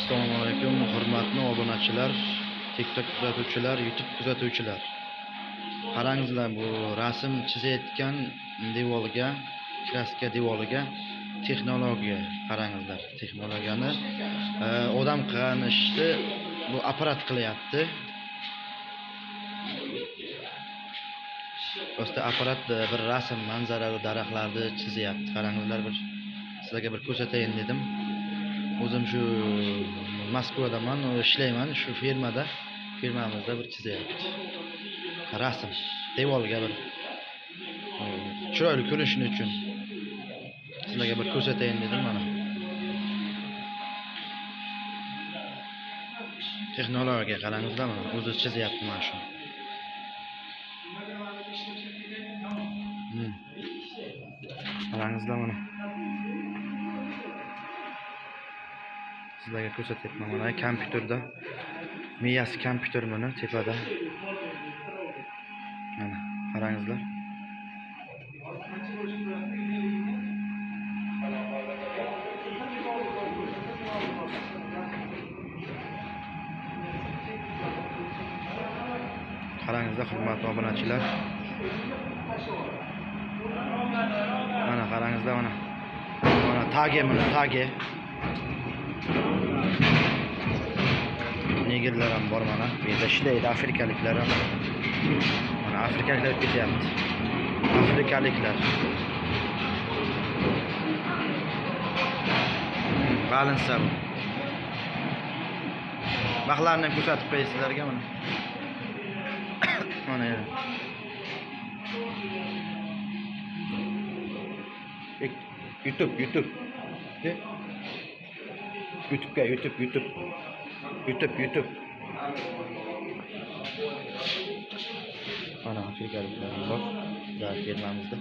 Assalomu alaykum, hurmatli obunachilar, TikTok kuzatuvchilar, YouTube kuzatuvchilar. Qarangizlar, bu rasm chizayotgan devorga, kraska devoriga texnologiya qarangizlar. Texnologiyani odam qilgan ishni bu apparat qilyapti. O'sda apparat bir rasm, manzarali daraxtlarni chizyapti. Qarangizlar, sizlarga bir ko'rsatayin dedim. O'zim shu Moskvadaman, ishlayman shu firmamizda bir chizyapti. Rasm devorga bir chiroyli ko'rinishi uchun sizlarga bir ko'rsatayin dedim mana. Texnologiya qarangizlar, mana o'zi chizyapti mana shu. Qarangizlar mana. Sizlarga ko'rsatyapman mana kompyuterda. Miyasi kompyuter mana tepada. Mana qarangizlar. Qarangizlar, hurmatli obunachilar. Mana qarangizlar mana. Mana tagi mana tagi. Negerlar ham bor mana. Bu yerda ishlaydi, afrikaliklar ham. Mana afrikaliklar ketyapti. Afrikaliklar. Balansa bu. Baxtlarni ham ko'rsatib qo'yay sizlarga mana. Mana yer. YouTube. YouTube. Mana afrikaliklar bor. Zaten firmamizda.